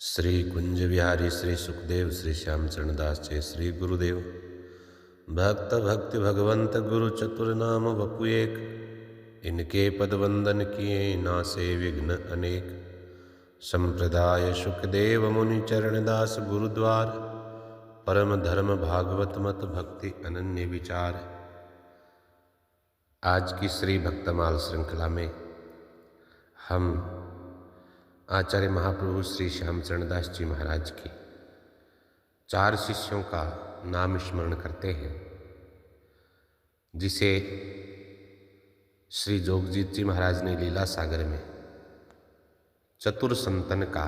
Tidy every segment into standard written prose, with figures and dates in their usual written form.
श्री कुंज बिहारी श्री सुखदेव श्री श्यामचरण दास जय श्री गुरुदेव। भक्त भक्ति भगवंत गुरु चतुर नाम वपु एक, इनके पद वंदन किए नासे विघ्न अनेक। संप्रदाय सुखदेव मुनि चरण दास गुरुद्वार, परम धर्म भागवत मत भक्ति अनन्य विचार। आज की श्री भक्तमाल श्रृंखला में हम आचार्य महाप्रभु श्री श्यामचरण दास जी महाराज की 4 शिष्यों का नाम स्मरण करते हैं, जिसे श्री जोगजीत जी महाराज ने लीला सागर में चतुर संतन का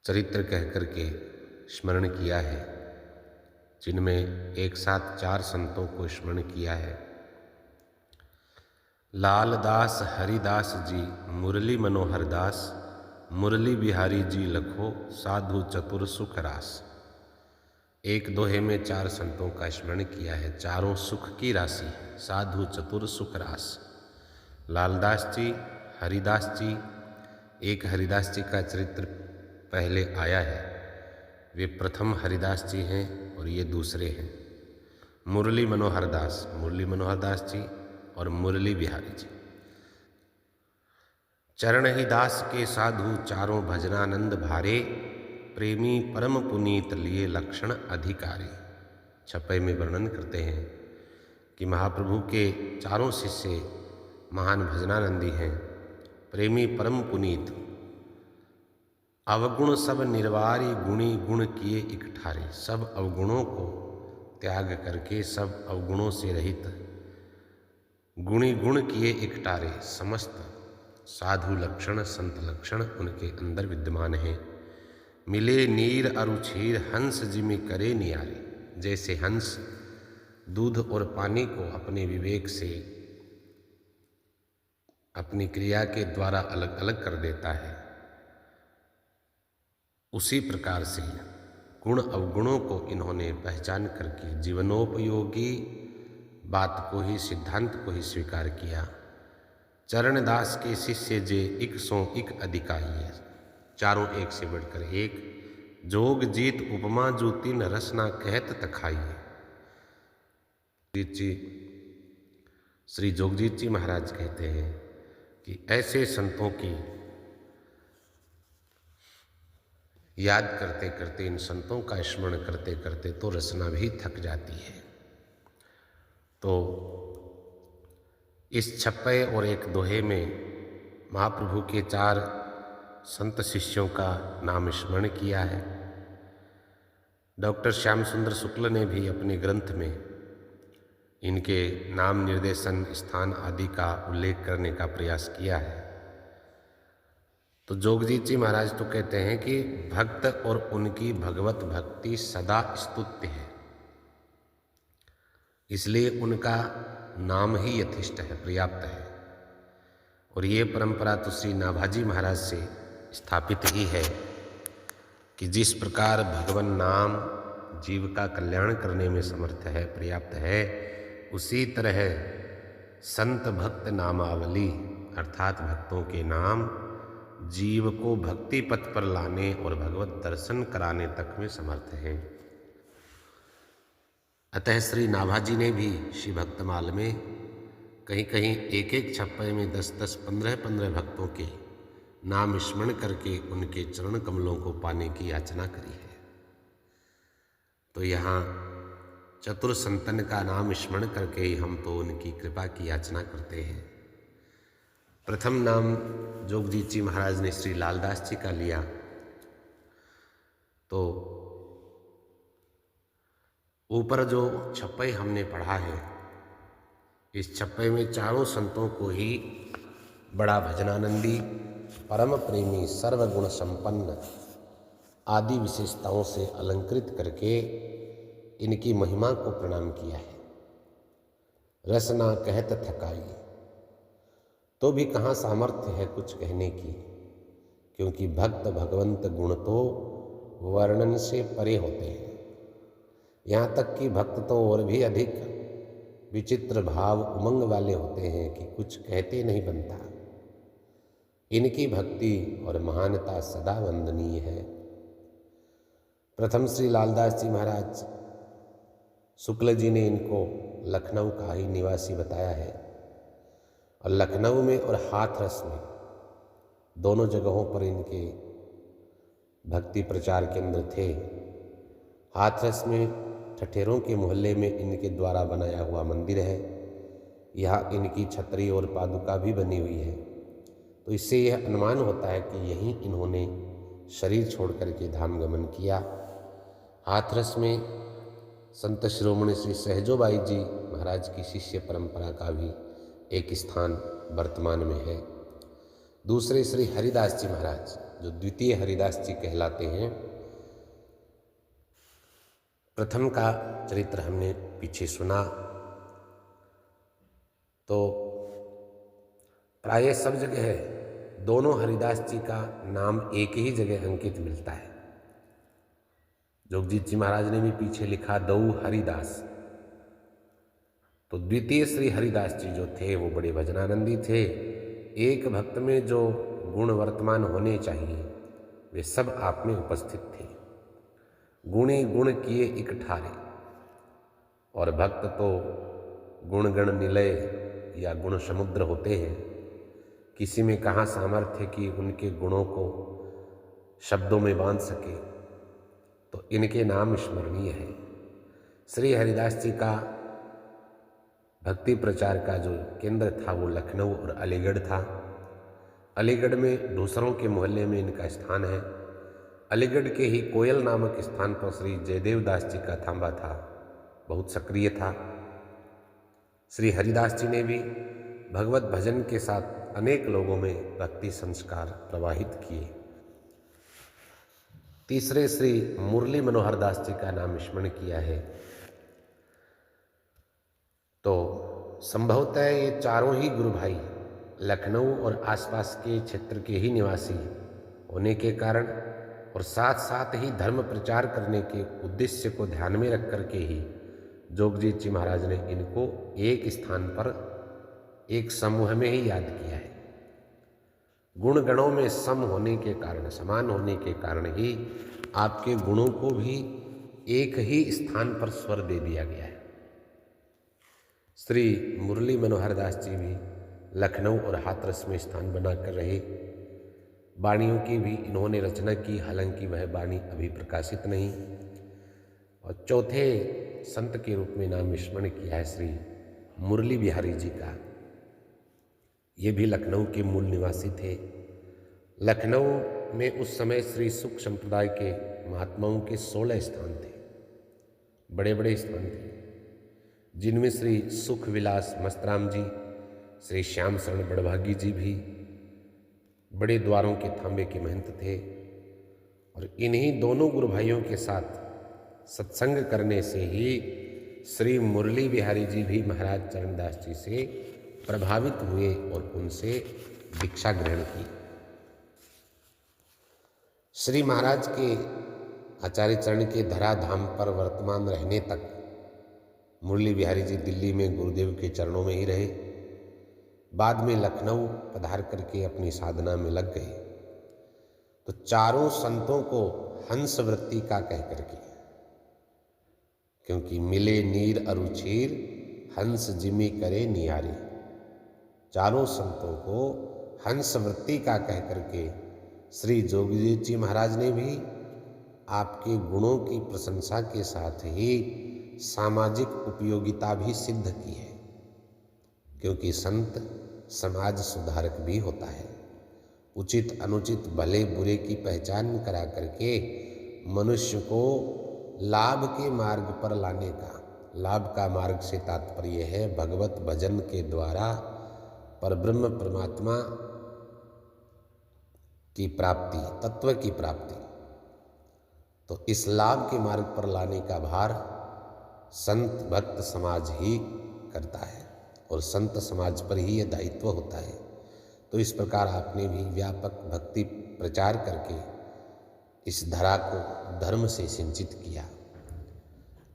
चरित्र कहकर के स्मरण किया है, जिनमें एक साथ 4 संतों को स्मरण किया है। लालदास हरिदास जी, मुरली मनोहर दास, मुरली बिहारी जी लखो, साधु चतुर सुख रास। एक दोहे में 4 संतों का स्मरण किया है, चारों सुख की राशि, साधु चतुर सुख रास। लालदास जी, हरिदास जी, एक हरिदास जी का चरित्र पहले आया है, वे प्रथम हरिदास जी हैं और ये दूसरे हैं। मुरली मनोहर दास जी और मुरली बिहारी जी। चरण ही दास के साधु चारों भजनानंद भारे, प्रेमी परम पुनीत लिए लक्षण अधिकारी। छपे में वर्णन करते हैं कि महाप्रभु के चारों शिष्य महान भजनानंदी हैं, प्रेमी परम पुनीत, अवगुण सब निर्वारी, गुणी गुण किए इकठारे। सब अवगुणों को त्याग करके, सब अवगुणों से रहित, गुणी गुण किए इकटारे। समस्त साधु लक्षण संत लक्षण उनके अंदर विद्यमान हैं। मिले नीर अरुछीर, हंस जिमि करे नियारे। जैसे हंस दूध और पानी को अपने विवेक से, अपनी क्रिया के द्वारा अलग अलग कर देता है, उसी प्रकार से गुण अवगुणों को इन्होंने पहचान करके जीवनोपयोगी बात को ही, सिद्धांत को ही स्वीकार किया। चरण दास के शिष्य जे इक सो इक अधिकाई है, चारों एक से बढ़कर एक। जोग जीत उपमा जो तीन, रसना कहत तखाइए। श्री जोगजीत जी महाराज कहते हैं कि ऐसे संतों की याद करते करते, इन संतों का स्मरण करते करते तो रसना भी थक जाती है। तो इस छप्पे और एक दोहे में महाप्रभु के 4 संत शिष्यों का नाम स्मरण किया है। डॉक्टर श्याम सुंदर शुक्ल ने भी अपने ग्रंथ में इनके नाम, निर्देशन, स्थान आदि का उल्लेख करने का प्रयास किया है। तो जोगजीत जी महाराज तो कहते हैं कि भक्त और उनकी भगवत भक्ति सदा स्तुत्य है, इसलिए उनका नाम ही यथेष्ट है, पर्याप्त है। और ये परंपरा तो श्री नाभाजी महाराज से स्थापित ही है कि जिस प्रकार भगवान नाम जीव का कल्याण करने में समर्थ है, पर्याप्त है, उसी तरह संत भक्त नामावली अर्थात भक्तों के नाम जीव को भक्ति पथ पर लाने और भगवत दर्शन कराने तक में समर्थ हैं। अतः श्री नाभाजी ने भी श्री भक्तमाल में कहीं कहीं एक एक छप्पे में 10-10, 15-15 भक्तों के नाम स्मरण करके उनके चरण कमलों को पाने की याचना करी है। तो यहाँ चतुर संतन का नाम स्मरण करके ही हम तो उनकी कृपा की याचना करते हैं। प्रथम नाम जोगजीत जी महाराज ने श्री लालदास जी का लिया। तो ऊपर जो छप्पे हमने पढ़ा है, इस छप्पे में चारों संतों को ही बड़ा भजनानंदी, परम प्रेमी, सर्वगुण संपन्न आदि विशेषताओं से अलंकृत करके इनकी महिमा को प्रणाम किया है। रसना कहत थकाई, तो भी कहाँ सामर्थ्य है कुछ कहने की, क्योंकि भक्त भगवंत गुण तो वर्णन से परे होते हैं। यहाँ तक कि भक्त तो और भी अधिक विचित्र भाव उमंग वाले होते हैं कि कुछ कहते नहीं बनता। इनकी भक्ति और महानता सदा वंदनीय है। प्रथम श्री लालदास जी महाराज शुक्ल जी ने इनको लखनऊ का ही निवासी बताया है और लखनऊ में और हाथरस में दोनों जगहों पर इनके भक्ति प्रचार केंद्र थे। हाथरस में ठठेरों के मोहल्ले में इनके द्वारा बनाया हुआ मंदिर है। यहाँ इनकी छतरी और पादुका भी बनी हुई है। तो इससे यह अनुमान होता है कि यहीं इन्होंने शरीर छोड़ करके धाम गमन किया। हाथरस में संत शिरोमणि श्री सहजोबाई जी महाराज की शिष्य परंपरा का भी एक स्थान वर्तमान में है। दूसरे श्री हरिदास जी महाराज जो द्वितीय हरिदास जी कहलाते हैं। प्रथम का चरित्र हमने पीछे सुना, तो प्रायः सब जगह दोनों हरिदास जी का नाम एक ही जगह अंकित मिलता है। जोगजीत जी महाराज ने भी पीछे लिखा दऊ हरिदास। तो द्वितीय श्री हरिदास जी जो थे वो बड़े भजनानंदी थे। एक भक्त में जो गुण वर्तमान होने चाहिए वे सब आप में उपस्थित थे। गुणी गुण किए इक ठारे, और भक्त तो गुण गण निलय या गुण समुद्र होते हैं। किसी में कहाँ सामर्थ्य कि उनके गुणों को शब्दों में बांध सके, तो इनके नाम स्मरणीय है। श्री हरिदास जी का भक्ति प्रचार का जो केंद्र था वो लखनऊ और अलीगढ़ था। अलीगढ़ में दूसरों के मोहल्ले में इनका स्थान है। अलीगढ़ के ही कोयल नामक स्थान पर श्री जयदेव दास जी का थांबा था, बहुत सक्रिय था। श्री हरिदास जी ने भी भगवत भजन के साथ अनेक लोगों में भक्ति संस्कार प्रवाहित किए। तीसरे श्री मुरली मनोहर दास जी का नाम स्मरण किया है। तो संभवतः ये चारों ही गुरु भाई लखनऊ और आसपास के क्षेत्र के ही निवासी होने के कारण और साथ साथ ही धर्म प्रचार करने के उद्देश्य को ध्यान में रख कर के ही जोगजीत जी महाराज ने इनको एक स्थान पर एक समूह में ही याद किया है। गुण गणों में सम होने के कारण, समान होने के कारण ही आपके गुणों को भी एक ही स्थान पर स्वर दे दिया गया है। श्री मुरली मनोहर दास जी भी लखनऊ और हाथरस में स्थान बनाकर रहे। वाणियों की भी इन्होंने रचना की, हालांकि वह वाणी अभी प्रकाशित नहीं। और चौथे संत के रूप में नाम स्मरण किया है श्री मुरली बिहारी जी का। ये भी लखनऊ के मूल निवासी थे। लखनऊ में उस समय श्री सुख संप्रदाय के महात्माओं के 16 स्थान थे, बड़े बड़े स्थान थे, जिनमें श्री सुख विलास मस्तराम जी, श्री श्याम शरण बड़भागी जी भी बड़े द्वारों के थांबे के महंत थे। और इन्हीं दोनों गुरु भाइयों के साथ सत्संग करने से ही श्री मुरली बिहारी जी भी महाराज चरणदास जी से प्रभावित हुए और उनसे दीक्षा ग्रहण की। श्री महाराज के आचार्य चरण के धराधाम पर वर्तमान रहने तक मुरली बिहारी जी दिल्ली में गुरुदेव के चरणों में ही रहे। बाद में लखनऊ पधार करके अपनी साधना में लग गए। तो चारों संतों को हंस वृत्ति का कह करके, क्योंकि मिले नीर अरुचीर हंस जिमी करे नियारी, चारों संतों को हंस वृत्ति का कह करके श्री जोगजीत जी महाराज ने भी आपके गुणों की प्रशंसा के साथ ही सामाजिक उपयोगिता भी सिद्ध की है। क्योंकि संत समाज सुधारक भी होता है। उचित अनुचित भले बुरे की पहचान करा करके मनुष्य को लाभ के मार्ग पर लाने का, लाभ का मार्ग से तात्पर्य है भगवत भजन के द्वारा परब्रह्म परमात्मा की प्राप्ति, तत्व की प्राप्ति। तो इस लाभ के मार्ग पर लाने का भार संत भक्त समाज ही करता है और संत समाज पर ही यह दायित्व होता है। तो इस प्रकार आपने भी व्यापक भक्ति प्रचार करके इस धरा को धर्म से सिंचित किया।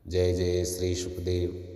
जय जय श्री सुखदेव।